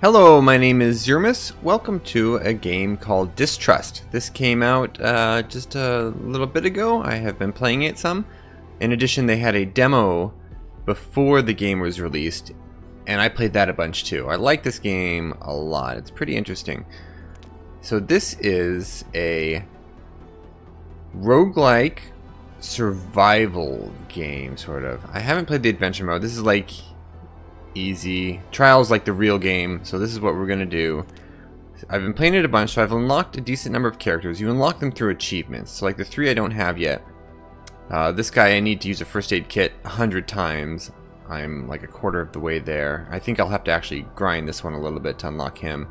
Hello, my name is Zermus. Welcome to a game called Distrust. This came out just a little bit ago. I have been playing it some. In addition, they had a demo before the game was released, and I played that a bunch too. I like this game a lot. It's pretty interesting. So this is a roguelike survival game, sort of. I haven't played the adventure mode. This is like easy. Trials like the real game, so this is what we're gonna do. I've been playing it a bunch, so I've unlocked a decent number of characters. You unlock them through achievements. So like the 3 I don't have yet. This guy I need to use a first aid kit 100 times. I'm like a quarter of the way there. I think I'll have to actually grind this one a little bit to unlock him.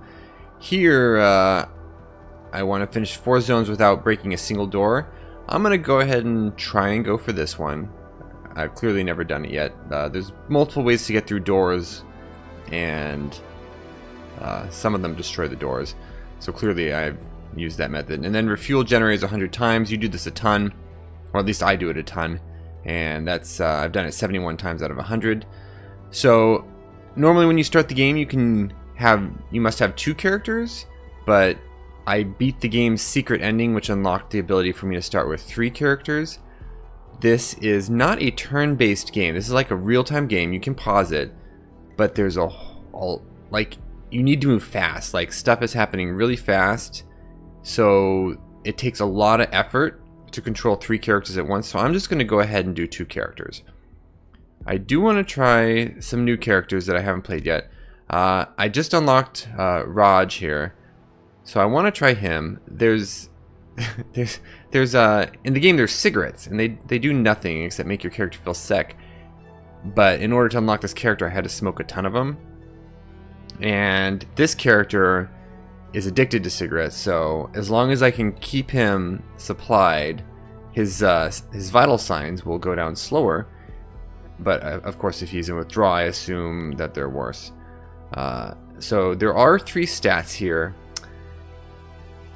Here, I want to finish 4 zones without breaking a single door. I'm gonna go ahead and try and go for this one. I've clearly never done it yet. There's multiple ways to get through doors, and some of them destroy the doors. So clearly I've used that method. And then refuel generators 100 times. You do this a ton, or at least I do it a ton. And that's I've done it 71 times out of 100. So normally when you start the game, you must have 2 characters, but I beat the game's secret ending, which unlocked the ability for me to start with 3 characters. This is not a turn-based game. This is like a real-time game. You can pause it, but there's like, you need to move fast. Like, stuff is happening really fast, so it takes a lot of effort to control 3 characters at once. So I'm just going to go ahead and do 2 characters. I do want to try some new characters that I haven't played yet. I just unlocked Raj here, so I want to try him. There's in the game there's cigarettes, and they do nothing except make your character feel sick. But in order to unlock this character, I had to smoke a ton of them. And this character is addicted to cigarettes, so as long as I can keep him supplied, his vital signs will go down slower. But of course, if he's in withdrawal, I assume that they're worse. So there are 3 stats here.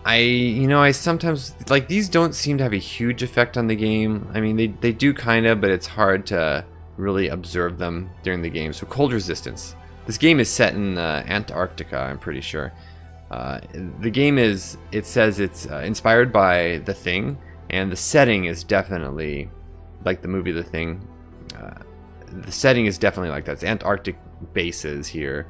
I sometimes, like, these don't seem to have a huge effect on the game. I mean, they do kind of, but it's hard to really observe them during the game. So cold resistance. This game is set in Antarctica, I'm pretty sure. The game it says it's inspired by The Thing, and the setting is definitely like the movie The Thing. The setting is definitely like that. It's Antarctic bases here.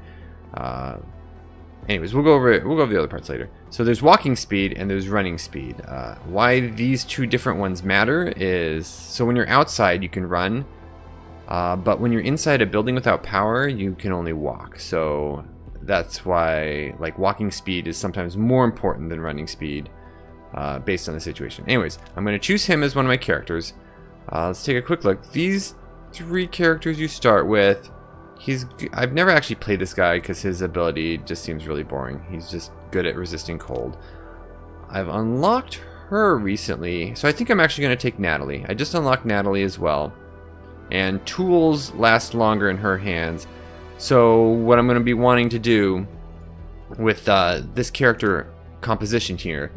Anyways, we'll go over the other parts later. So there's walking speed and there's running speed. Why these 2 different ones matter is, so when you're outside you can run, but when you're inside a building without power you can only walk. So that's why, like, walking speed is sometimes more important than running speed, based on the situation. Anyways, I'm going to choose him as one of my characters. Let's take a quick look. These 3 characters you start with, I've never actually played this guy because his ability just seems really boring. He's just good at resisting cold. I've unlocked her recently, so I think I'm actually going to take Natalie. I just unlocked Natalie as well. And tools last longer in her hands. So what I'm going to be wanting to do with this character composition here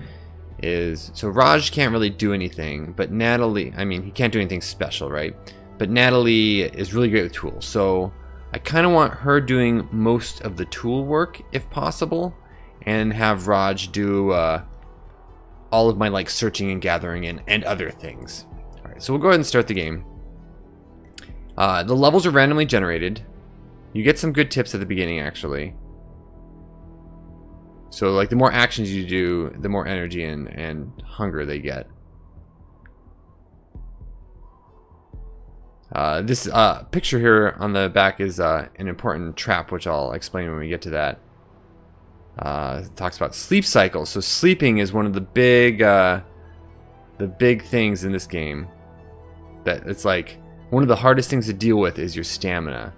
is, so Raj can't really do anything, but Natalie, I mean, he can't do anything special, right? But Natalie is really great with tools, so I kind of want her doing most of the tool work, if possible, and have Raj do all of my, like, searching and gathering and other things. Alright, so we'll go ahead and start the game. The levels are randomly generated. You get some good tips at the beginning, actually. So, like, the more actions you do, the more energy and hunger they get. This picture here on the back is an important trap, which I'll explain when we get to that. It talks about sleep cycles. So sleeping is one of the big things in this game. That it's like one of the hardest things to deal with is your stamina,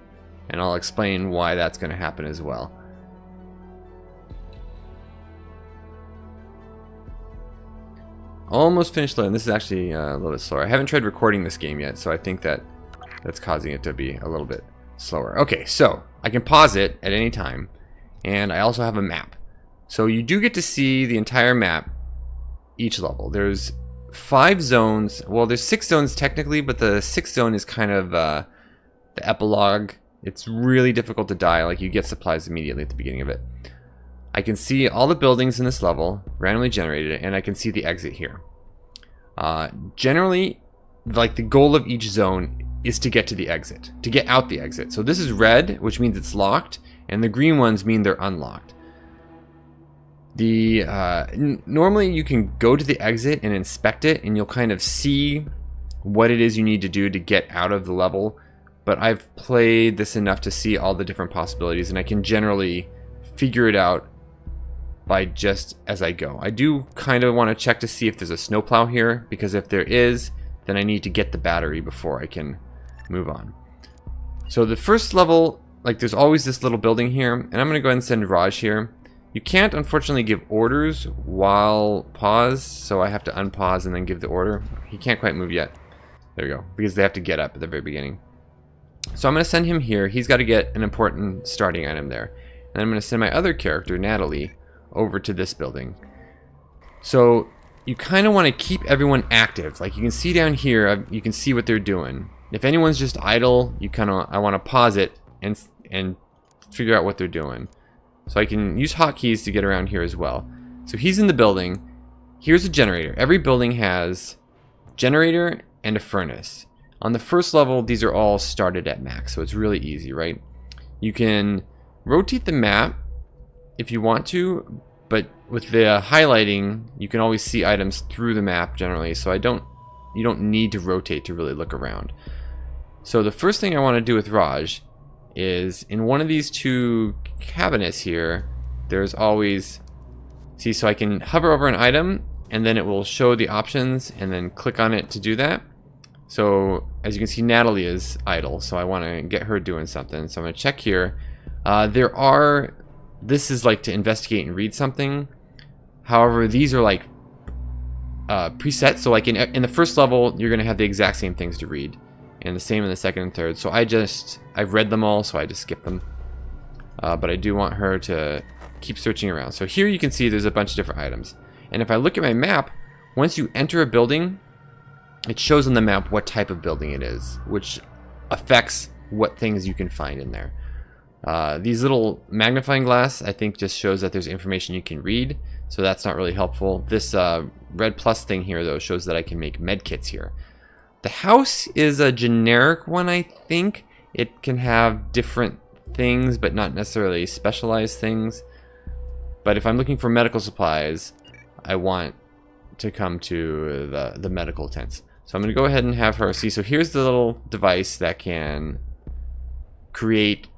and I'll explain why that's going to happen as well. Almost finished loading. This is actually a little bit slower. I haven't tried recording this game yet, so I think that's causing it to be a little bit slower. Okay, so I can pause it at any time, and I also have a map. So you do get to see the entire map each level. There's 5 zones. Well, there's 6 zones technically, but the 6th zone is kind of the epilogue It's really difficult to die. Like, you get supplies immediately at the beginning of it. I can see all the buildings in this level, randomly generated, and I can see the exit here. Generally, like, the goal of each zone is to get to the exit, to get out the exit. So this is red, which means it's locked, and the green ones mean they're unlocked. Normally you can go to the exit and inspect it, and you'll kind of see what it is you need to do to get out of the level. But I've played this enough to see all the different possibilities, and I can generally figure it out by just as I go. I do kind of want to check to see if there's a snowplow here, because if there is, then I need to get the battery before I can move on. So the first level, like, there's always this little building here, and I'm going to go ahead and send Raj here. You can't, unfortunately, give orders while pause, so I have to unpause and then give the order. He can't quite move yet. There we go, because they have to get up at the very beginning. So I'm going to send him here. He's got to get an important starting item there. And I'm going to send my other character, Natalie, over to this building. So you kind of want to keep everyone active. Like, you can see down here, you can see what they're doing. If anyone's just idle, I want to pause it and figure out what they're doing. So I can use hotkeys to get around here as well. So he's in the building. Here's a generator. Every building has generator and a furnace. On the first level, these are all started at max, so it's really easy, right? You can rotate the map if you want to, but with the highlighting, you can always see items through the map generally, so you don't need to rotate to really look around. So the first thing I want to do with Raj is in one of these two cabinets here, there's always, see, so I can hover over an item and then it will show the options and then click on it to do that. So as you can see, Natalie is idle, so I want to get her doing something. So I'm going to check here. This is like to investigate and read something. However, these are like preset. So like in the first level, you're going to have the exact same things to read, and the same in the second and third. So I've read them all, so I just skip them. But I do want her to keep searching around. So here you can see there's a bunch of different items. And if I look at my map, once you enter a building, it shows on the map what type of building it is, which affects what things you can find in there. These little magnifying glass, I think, just shows that there's information you can read, so that's not really helpful. This red plus thing here, though, shows that I can make med kits here. The house is a generic one, I think. It can have different things, but not necessarily specialized things. But if I'm looking for medical supplies, I want to come to the medical tents. So I'm going to go ahead and have her see. So here's the little device that can create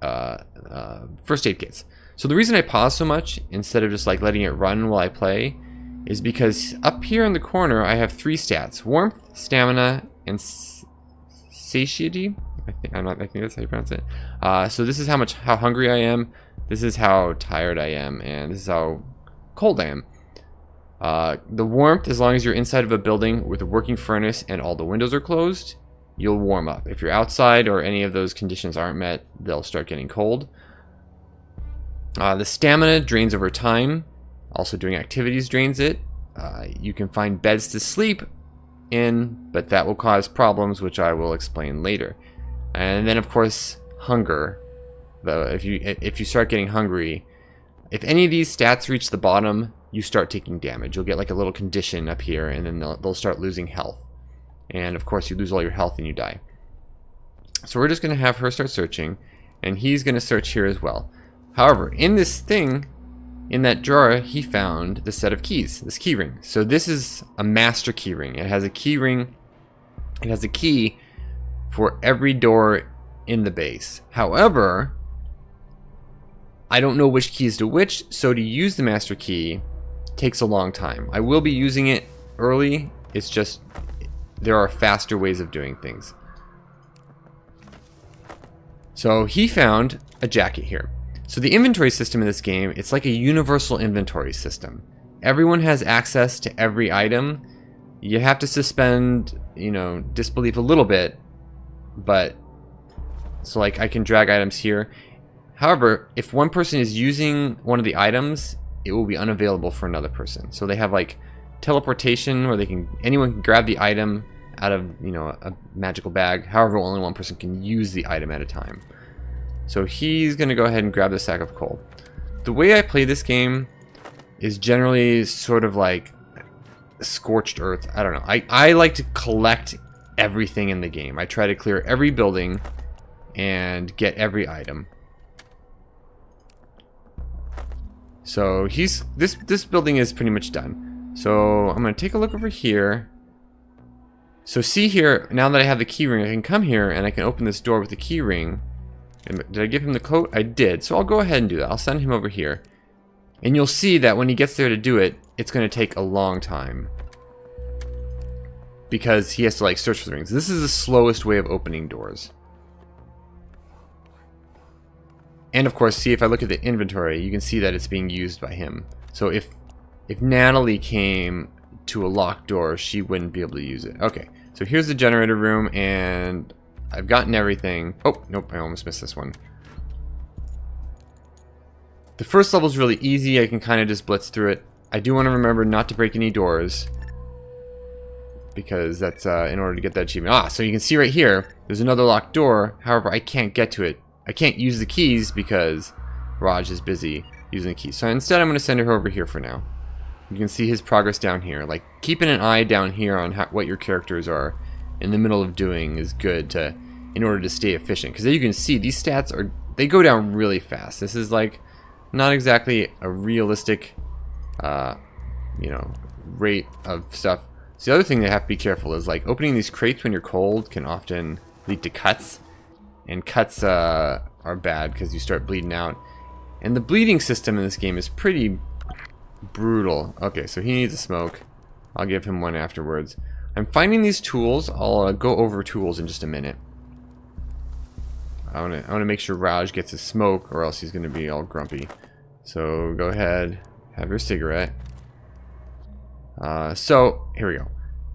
first aid kits. So the reason I pause so much instead of just like letting it run while I play is because up here in the corner I have 3 stats: warmth, stamina, and satiety. I think that's how you pronounce it. So this is how hungry I am, this is how tired I am, and this is how cold I am. The warmth, as long as you're inside of a building with a working furnace and all the windows are closed, you'll warm up. If you're outside or any of those conditions aren't met, they'll start getting cold. The stamina drains over time. Also, doing activities drains it. You can find beds to sleep in, but that will cause problems, which I will explain later. And then, of course, hunger. If you start getting hungry, if any of these stats reach the bottom, you start taking damage. You'll get like a little condition up here, and then they'll start losing health. And of course, you lose all your health and you die. So we're just going to have her start searching, and he's going to search here as well. However, in this thing, in that drawer, he found the set of keys, this key ring. So this is a master key ring. It has a key ring. It has a key for every door in the base. However, I don't know which keys to which, so to use the master key takes a long time. I will be using it early. It's just there are faster ways of doing things. So he found a jacket here. So the inventory system in this game, it's like a universal inventory system. Everyone has access to every item. You have to suspend, disbelief a little bit, but so like I can drag items here. However, if one person is using one of the items, it will be unavailable for another person. So they have like teleportation where anyone can grab the item out of a magical bag. However, only one person can use the item at a time. So he's going to go ahead and grab the sack of coal. The way I play this game is generally sort of like scorched earth. I don't know. I like to collect everything in the game. I try to clear every building and get every item. So this building is pretty much done. So I'm going to take a look over here. So see here, now that I have the key ring, I can come here and I can open this door with the key ring. Did I give him the coat? I did. So I'll go ahead and do that. I'll send him over here. And you'll see that when he gets there to do it, it's going to take a long time. Because he has to like search for the rings. This is the slowest way of opening doors. And of course, see if I look at the inventory, you can see that it's being used by him. So if Natalie came to a locked door, she wouldn't be able to use it. Okay, so here's the generator room, and I've gotten everything. Oh, nope, I almost missed this one. The first level is really easy. I can kind of just blitz through it. I do want to remember not to break any doors, because that's in order to get that achievement. So you can see right here, there's another locked door. However, I can't get to it. I can't use the keys because Raj is busy using the keys. So instead, I'm going to send her over here for now. You can see his progress down here. Like, keeping an eye down here on what your characters are in the middle of doing is good in order to stay efficient. Because as you can see, these stats they go down really fast. This is like not exactly a realistic, rate of stuff. So the other thing they have to be careful is like opening these crates when you're cold can often lead to cuts. And cuts are bad because you start bleeding out. And the bleeding system in this game is pretty brutal. Okay, so he needs a smoke. I'll give him one afterwards. I'm finding these tools. I'll go over tools in just a minute. I want to make sure Raj gets his smoke, or else he's going to be all grumpy. So go ahead, have your cigarette. So here we go.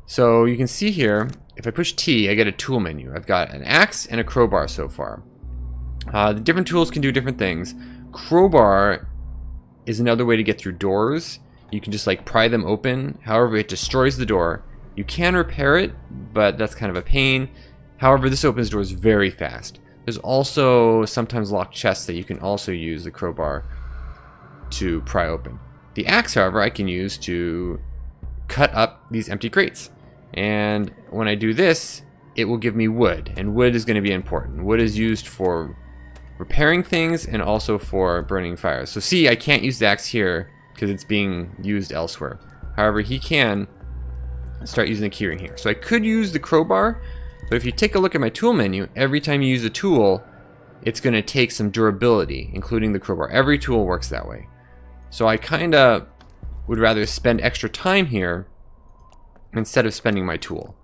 So you can see here, if I push T, I get a tool menu. I've got an axe and a crowbar so far. The different tools can do different things. Crowbar is another way to get through doors. You can just like pry them open. However, it destroys the door. You can repair it, but that's kind of a pain. However, this opens doors very fast. There's also sometimes locked chests that you can also use the crowbar to pry open. The axe, however, I can use to cut up these empty crates. And when I do this, it will give me wood, and wood is going to be important. Wood is used for repairing things and also for burning fires. So see, I can't use the axe here because it's being used elsewhere. However, he can start using the keyring here. So I could use the crowbar, but if you take a look at my tool menu, every time you use a tool, it's going to take some durability, including the crowbar. Every tool works that way. So I kind of would rather spend extra time here instead of spending my tool.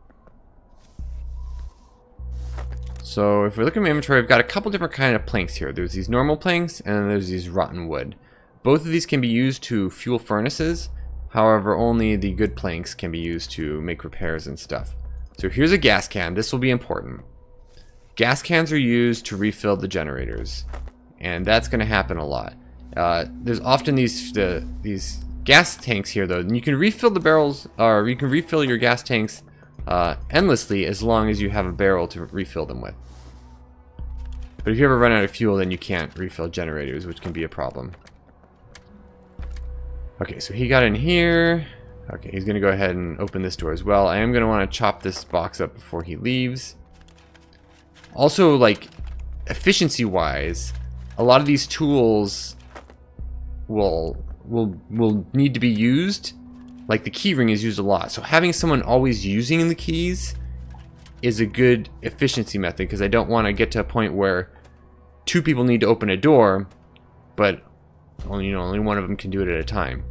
So if we look at my inventory, I've got a couple different kind of planks here. There's these normal planks, and then there's these rotten wood. Both of these can be used to fuel furnaces. However, only the good planks can be used to make repairs and stuff. So here's a gas can. This will be important. Gas cans are used to refill the generators, and that's going to happen a lot. There's often these gas tanks here, though, and you can refill the barrels, or you can refill your gas tanks endlessly as long as you have a barrel to refill them with. But if you ever run out of fuel, then you can't refill generators, which can be a problem. Okay, so he got in here. Okay, he's going to go ahead and open this door as well. I am going to want to chop this box up before he leaves. Also, like, efficiency-wise, a lot of these tools will need to be used. Like the keyring is used a lot, so having someone always using the keys is a good efficiency method, because I don't want to get to a point where two people need to open a door, but only one of them can do it at a time.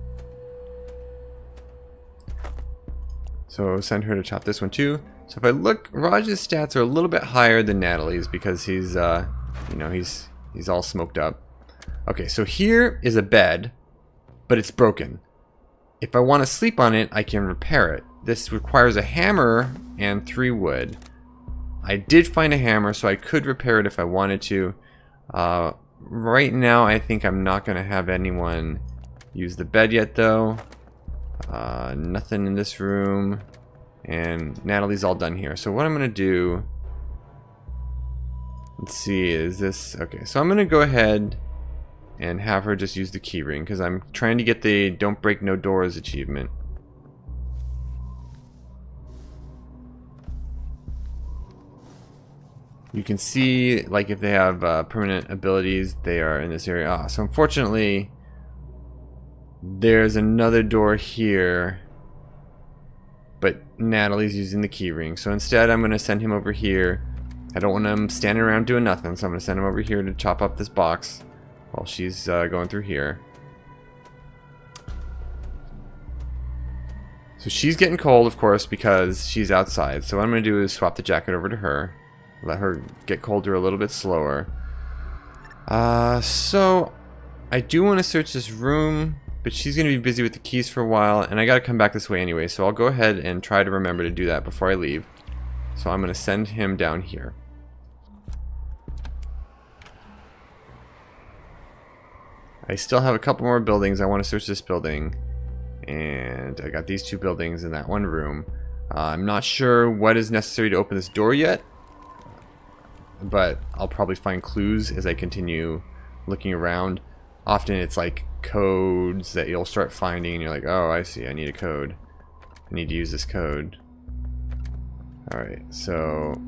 So send her to chop this one too. So if I look, Raj's stats are a little bit higher than Natalie's because he's he's all smoked up. Okay, so here is a bed, but it's broken. If I want to sleep on it, I can repair it. This requires a hammer and 3 wood. I did find a hammer, so I could repair it if I wanted to. Right now, I think I'm not going to have anyone use the bed yet, though. Nothing in this room. And Natalie's all done here. So what I'm going to do... Let's see, is this... Okay, so I'm going to go ahead and have her just use the key ring because I'm trying to get the Don't Break No Doors achievement. You can see, like, if they have permanent abilities, they are in this area. Ah, so unfortunately, there's another door here, but Natalie's using the key ring. So instead, I'm going to send him over here. I don't want him standing around doing nothing, so I'm going to send him over here to chop up this box while she's going through here. So she's getting cold, of course, because she's outside. So what I'm going to do is swap the jacket over to her. Let her get colder a little bit slower. So I do want to search this room, but she's going to be busy with the keys for a while, and I got to come back this way anyway, so I'll go ahead and try to remember to do that before I leave. So I'm going to send him down here. I still have a couple more buildings. I want to search this building, and I got these two buildings in that one room. I'm not sure what is necessary to open this door yet, but I'll probably find clues as I continue looking around. Often it's like codes that you'll start finding and you're like, oh, I see, I need a code. I need to use this code. Alright, so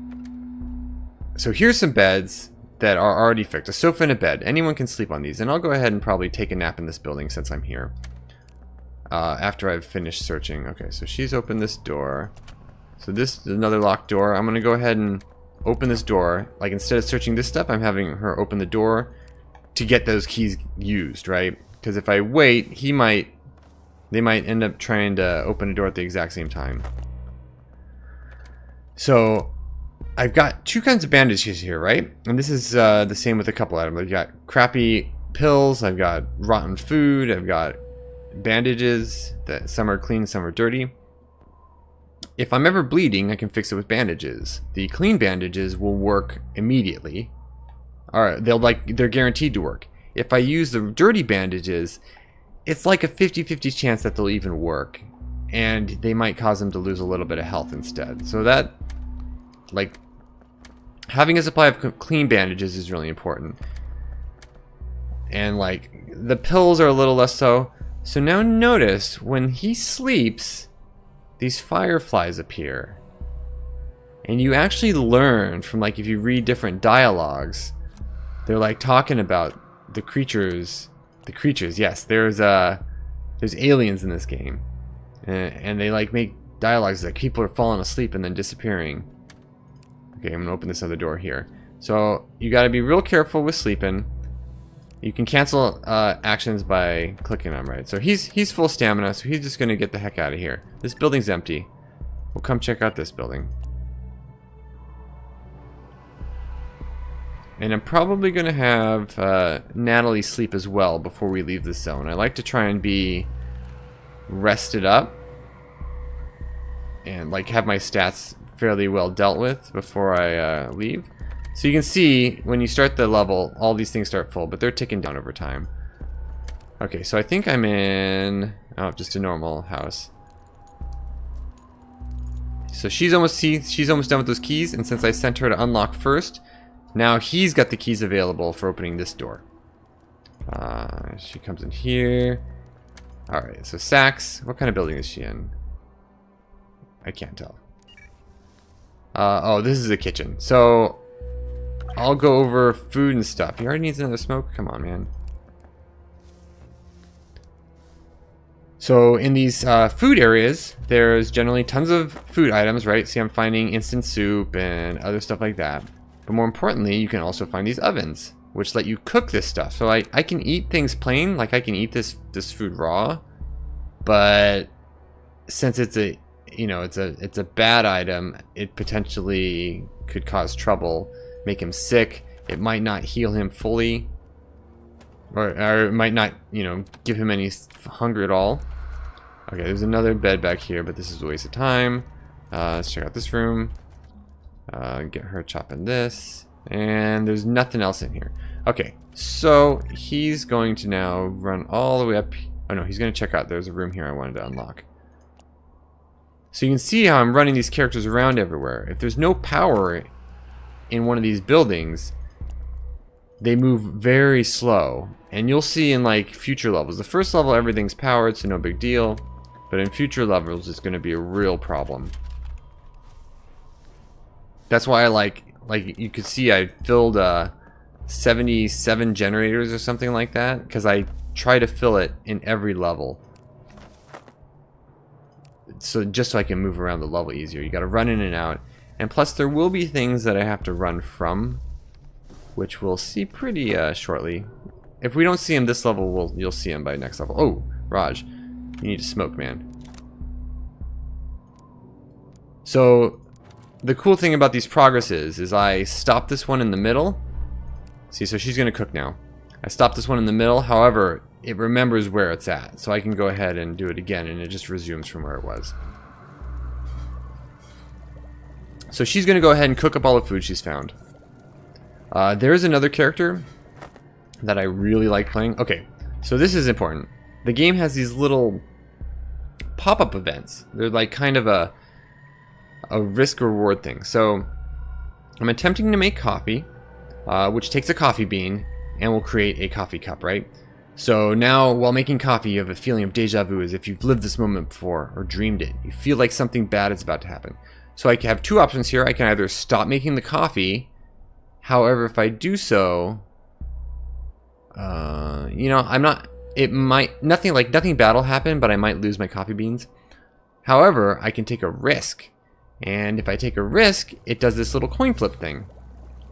here's some beds that are already fixed. A sofa and a bed. Anyone can sleep on these, and I'll go ahead and probably take a nap in this building since I'm here. After I've finished searching. Okay, so she's opened this door. So this is another locked door. I'm gonna go ahead and open this door. Like, instead of searching this stuff, I'm having her open the door to get those keys used, right? Because if I wait, they might end up trying to open a door at the exact same time. So I've got two kinds of bandages here, right? And this is the same with a couple items. I've got crappy pills, I've got rotten food, I've got bandages that some are clean, some are dirty. If I'm ever bleeding, I can fix it with bandages. The clean bandages will work immediately. Alright, they're guaranteed to work. If I use the dirty bandages, it's like a 50-50 chance that they'll even work. And they might cause them to lose a little bit of health instead. So that, like, having a supply of clean bandages is really important. And, like, the pills are a little less so. So now notice, when he sleeps, these fireflies appear. And you actually learn from, like, if you read different dialogues, they're like talking about the creatures. The creatures, yes, there's aliens in this game. And they like make dialogues like people are falling asleep and then disappearing. Okay, I'm gonna open this other door here. So you gotta be real careful with sleeping. You can cancel actions by clicking on them, right? So he's full stamina, so he's just gonna get the heck out of here. This building's empty. We'll come check out this building. And I'm probably gonna have Natalie sleep as well before we leave this zone. I like to try and be rested up and like have my stats fairly well dealt with before I leave. So you can see when you start the level, all these things start full, but they're ticking down over time. Okay, so I think I'm in just a normal house. So she's almost done with those keys, and since I sent her to unlock first, now he's got the keys available for opening this door. She comes in here. Alright, so Sax, what kind of building is she in? I can't tell. Oh, this is a kitchen. So I'll go over food and stuff. He already needs another smoke? Come on, man. So in these food areas, there's generally tons of food items, right? See, I'm finding instant soup and other stuff like that. But more importantly, you can also find these ovens, which let you cook this stuff. So I can eat things plain, like I can eat this food raw, but since it's a it's a bad item, it potentially could cause trouble, make him sick. It might not heal him fully, or it might not, give him any hunger at all. Okay, there's another bed back here, but this is a waste of time. Let's check out this room. Get her chopping this, and there's nothing else in here. Okay, so he's going to now run all the way up. Oh no, he's going to check out. There's a room here I wanted to unlock. So you can see how I'm running these characters around everywhere. If there's no power in one of these buildings, they move very slow. And you'll see in like future levels. The first level, everything's powered, so no big deal. But in future levels, it's going to be a real problem. That's why I like you could see I filled 77 generators or something like that, because I try to fill it in every level. So just so I can move around the level easier. You got to run in and out. And plus there will be things that I have to run from, which we'll see pretty shortly. If we don't see him this level, you'll see him by next level. Oh, Raj, you need to smoke, man. So the cool thing about these progresses is I stopped this one in the middle. See, so she's going to cook now. I stopped this one in the middle. However, it remembers where it's at. So I can go ahead and do it again, and it just resumes from where it was. So she's going to go ahead and cook up all the food she's found. There's another character that I really like playing. Okay, so this is important. The game has these little pop-up events. They're like kind of a risk-reward thing. So I'm attempting to make coffee, which takes a coffee bean and will create a coffee cup, right? So now, while making coffee, you have a feeling of deja vu, as if you've lived this moment before or dreamed it. You feel like something bad is about to happen. So I have two options here. I can either stop making the coffee. However, if I do so, you know, nothing bad will happen, but I might lose my coffee beans. However, I can take a risk. And if I take a risk, it does this little coin flip thing,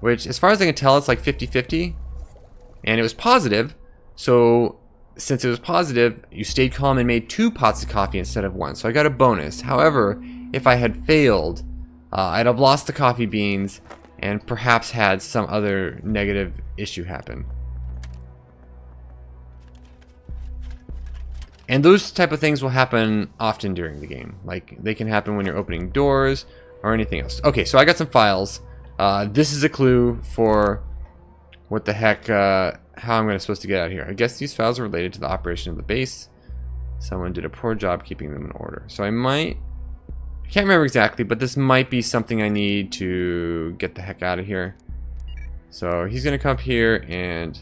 which, as far as I can tell, it's like 50-50. And it was positive. So since it was positive, you stayed calm and made 2 pots of coffee instead of 1. So I got a bonus. However, if I had failed, I'd have lost the coffee beans and perhaps had some other negative issue happen. And those type of things will happen often during the game. Like, they can happen when you're opening doors or anything else. Okay, so I got some files. This is a clue for what the heck, how I'm supposed to get out of here. I guess these files are related to the operation of the base. Someone did a poor job keeping them in order. So I can't remember exactly, but this might be something I need to get the heck out of here. So he's going to come up here and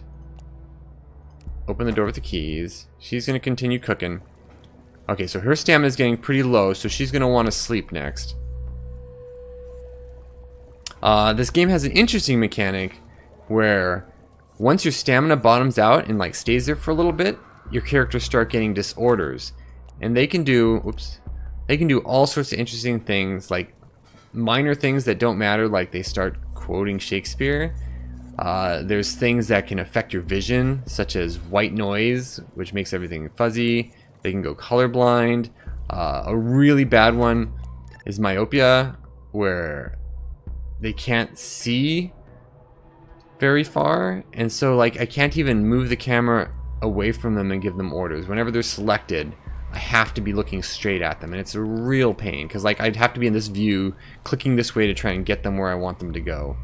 open the door with the keys. She's going to continue cooking. Okay, so her stamina is getting pretty low, so she's going to want to sleep next. This game has an interesting mechanic where once your stamina bottoms out and like stays there for a little bit, your characters start getting disorders. And they can do, they can do all sorts of interesting things, like minor things that don't matter, like they start quoting Shakespeare. There's things that can affect your vision, such as white noise, which makes everything fuzzy. They can go colorblind. A really bad one is myopia, where they can't see very far, and so like I can't even move the camera away from them and give them orders. Whenever they're selected, I have to be looking straight at them, and it's a real pain because like I'd have to be in this view, clicking this way to try and get them where I want them to go.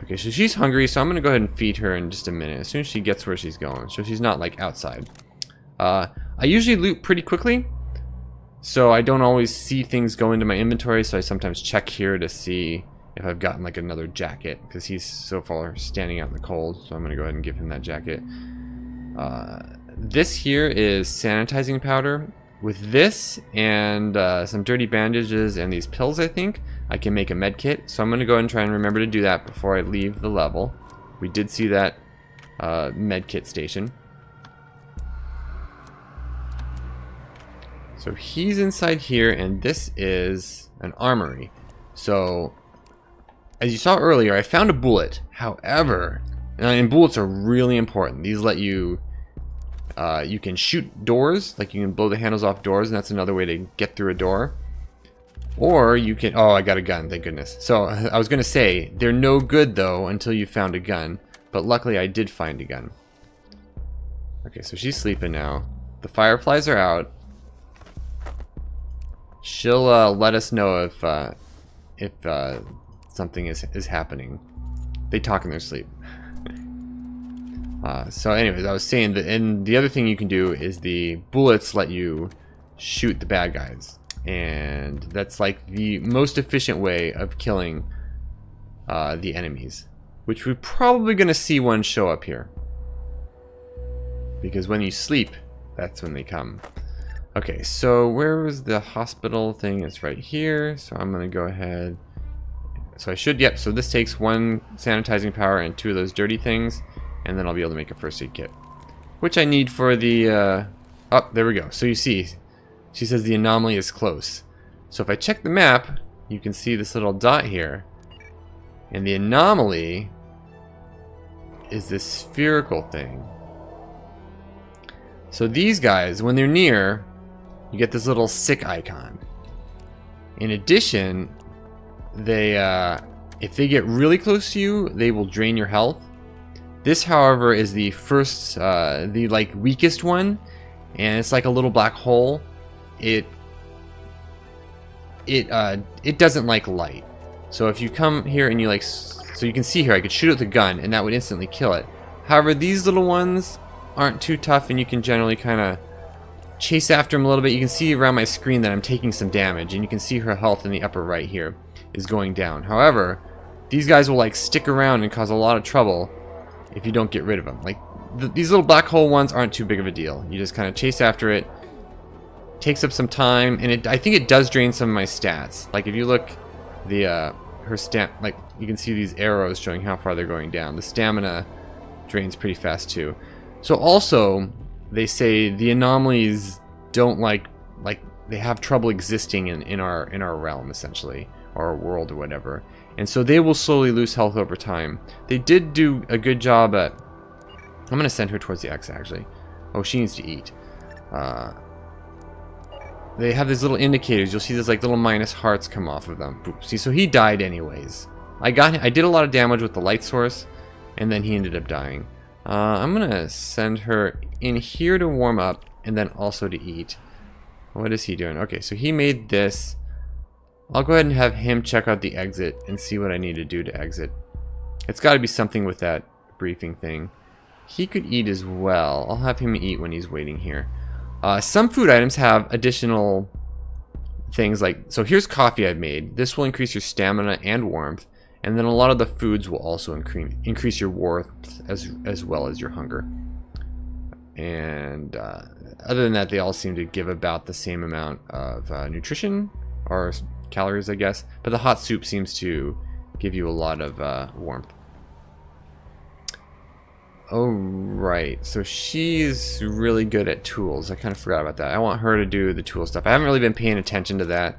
Okay, so she's hungry, so I'm gonna go ahead and feed her in just a minute, as soon as she gets where she's going, so she's not like outside. I usually loot pretty quickly, so I don't always see things go into my inventory, so I sometimes check here to see if I've gotten like another jacket, because he's so far standing out in the cold, so I'm gonna go ahead and give him that jacket. This here is sanitizing powder. With this and some dirty bandages and these pills, I think I can make a med kit. So I'm gonna go ahead and try and remember to do that before I leave the level. We did see that med kit station. So he's inside here, and this is an armory. So as you saw earlier, I found a bullet. However, and bullets are really important. These let you, you can shoot doors, like you can blow the handles off doors, and that's another way to get through a door. Or you can, oh, I got a gun, thank goodness. So I was gonna say, they're no good though until you found a gun, but luckily I did find a gun. Okay, so she's sleeping now. The fireflies are out. She'll let us know if something is happening. They talk in their sleep. So anyways, I was saying that, and the other thing you can do is the bullets let you shoot the bad guys, and that's like the most efficient way of killing the enemies. which we're probably going to see one show up here. Because when you sleep, that's when they come. Okay, so where was the hospital thing? It's right here. So I'm going to go ahead. So I should, yep, so this takes 1 sanitizing power and 2 of those dirty things. And then I'll be able to make a first aid kit. Which I need for the, oh, there we go. So you see, she says the anomaly is close. So if I check the map, you can see this little dot here. And the anomaly is this spherical thing. So these guys, when they're near, you get this little sick icon. In addition, they, if they get really close to you, they will drain your health. This, however, is the first, the like weakest one, and it's like a little black hole. It doesn't like light. So if you come here and you like, so you can see here, I could shoot it with a gun, and that would instantly kill it. However, these little ones aren't too tough, and you can generally kind of chase after them a little bit. You can see around my screen that I'm taking some damage, and you can see her health in the upper right here is going down. However, these guys will like stick around and cause a lot of trouble if you don't get rid of them. Like these little black hole ones aren't too big of a deal. You just kind of chase after it. Takes up some time, and I think it does drain some of my stats. Like if you look, the her like you can see these arrows showing how far they're going down. The stamina drains pretty fast too. So also, they say the anomalies don't like they have trouble existing in our realm essentially, or our world or whatever. And so they will slowly lose health over time. They did do a good job at... I'm going to send her towards the X, actually. Oh, she needs to eat. They have these little indicators. You'll see these like little minus hearts come off of them. Boop. See, so he died anyways. I did a lot of damage with the light source, and then he ended up dying. I'm going to send her in here to warm up, and then also to eat. What is he doing? Okay, so he made this. I'll go ahead and have him check out the exit and see what I need to do to exit. It's got to be something with that briefing thing. He could eat as well. I'll have him eat when he's waiting here. Some food items have additional things like... So here's coffee I've made. This will increase your stamina and warmth. And then a lot of the foods will also increase your warmth as well as your hunger. And other than that, they all seem to give about the same amount of nutrition or calories, I guess. But the hot soup seems to give you a lot of warmth. Oh, right. So she's really good at tools. I kind of forgot about that. I want her to do the tool stuff. I haven't really been paying attention to that.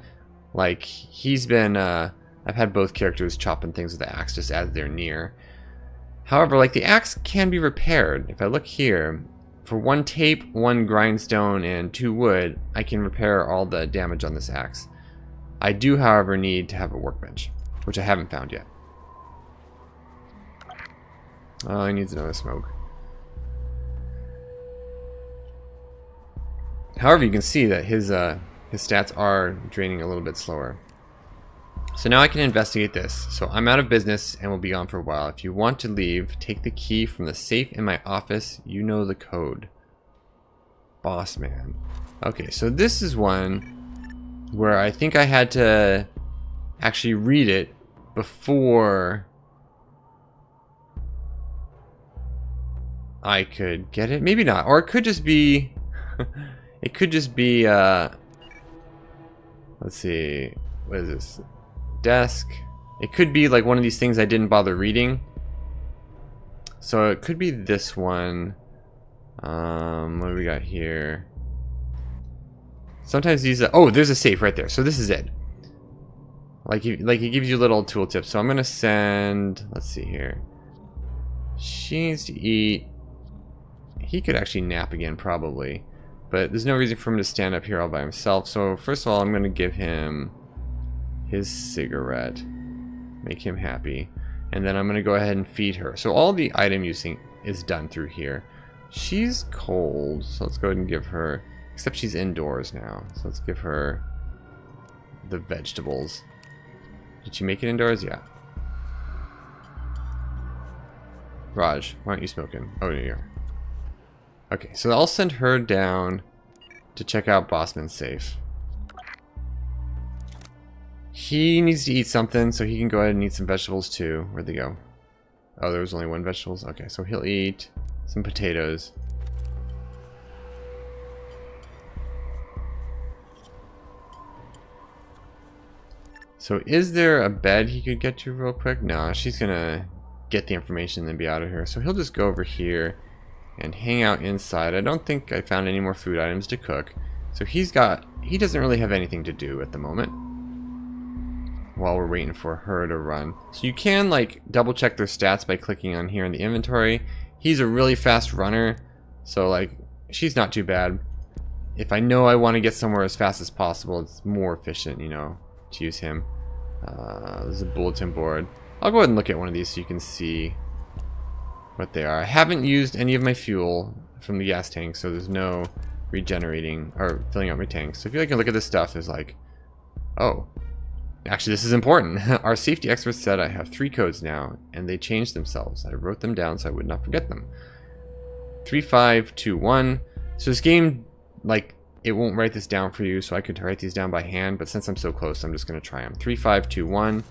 Like, he's been... I've had both characters chopping things with the axe just as they're near. However, like, the axe can be repaired. If I look here, for 1 tape, 1 grindstone, and 2 wood, I can repair all the damage on this axe. I do, however, need to have a workbench, which I haven't found yet. Oh, he needs another smoke. However, you can see that his stats are draining a little bit slower. So now I can investigate this. So I'm out of business and will be gone for a while. If you want to leave, take the key from the safe in my office. You know the code. Boss man. Okay, so this is one where I think I had to actually read it before I could get it. Maybe not. Or it could just be... it could just be... let's see. What is this? Desk. It could be like one of these things I didn't bother reading. So it could be this one. What do we got here? Sometimes these... oh, there's a safe right there. So this is it. Like it gives you little tooltips. So I'm going to send... Let's see here. She needs to eat... He could actually nap again, probably. But there's no reason for him to stand up here all by himself. So first of all, I'm going to give him his cigarette. Make him happy. And then I'm going to go ahead and feed her. So all the item using is done through here. She's cold. So let's go ahead and give her... Except she's indoors now. So let's give her the vegetables. Did she make it indoors? Yeah. Raj, why aren't you smoking? Oh, no, you're... Okay, so I'll send her down to check out Bossman's safe. He needs to eat something, so he can go ahead and eat some vegetables too. Where'd they go? Oh, there was only one vegetables. Okay, so he'll eat some potatoes. So is there a bed he could get to real quick? No, she's gonna get the information and then be out of here. So he'll just go over here and hang out inside. I don't think I found any more food items to cook. So he doesn't really have anything to do at the moment while we're waiting for her to run. So you can like double check their stats by clicking on here in the inventory. He's a really fast runner, so like she's not too bad. If I know I want to get somewhere as fast as possible, it's more efficient, you know, to use him. There's a bulletin board. I'll go ahead and look at one of these so you can see what they are. I haven't used any of my fuel from the gas tank, so there's no regenerating or filling up my tanks. So if you can look at this stuff, there's like, oh, actually this is important. Our safety experts said I have 3 codes now, and they changed themselves. I wrote them down so I would not forget them. 3521. So this game, like, it won't write this down for you, so I could write these down by hand, but since I'm so close, I'm just going to try them. 3521.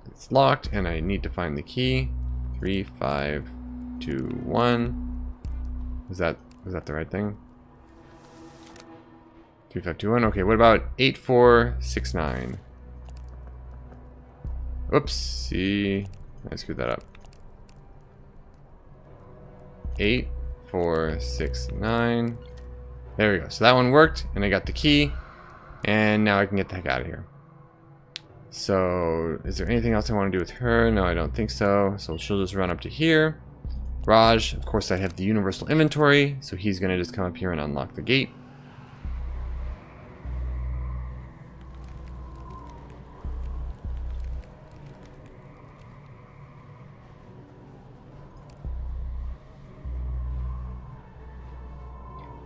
It's locked, and I need to find the key. 3521. Was that the right thing? 3521. Okay, what about 8469? Oops, see, I screwed that up. 8469. There we go. So that one worked, and I got the key, and now I can get the heck out of here. So, is there anything else I want to do with her? No, I don't think so. So she'll just run up to here. Raj, of course I have the universal inventory, so he's going to just come up here and unlock the gate.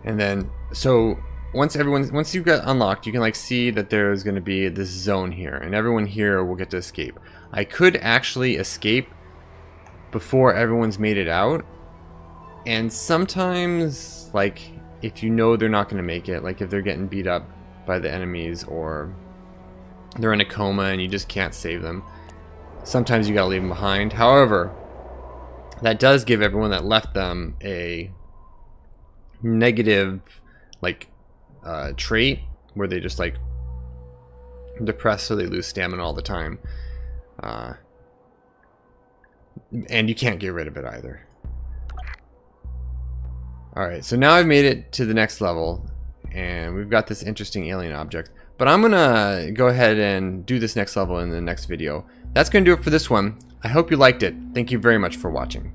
And then, so once you've got unlocked, you can like see that there's going to be this zone here, and everyone here will get to escape. I could actually escape before everyone's made it out, and sometimes, like, if you know they're not going to make it, like if they're getting beat up by the enemies or they're in a coma and you just can't save them, sometimes you gotta leave them behind. However, that does give everyone that left them a negative like trait where they just like depressed, so they lose stamina all the time, and you can't get rid of it either. Alright, so now I've made it to the next level and we've got this interesting alien object, but I'm gonna go ahead and do this next level in the next video. That's gonna do it for this one. I hope you liked it. Thank you very much for watching.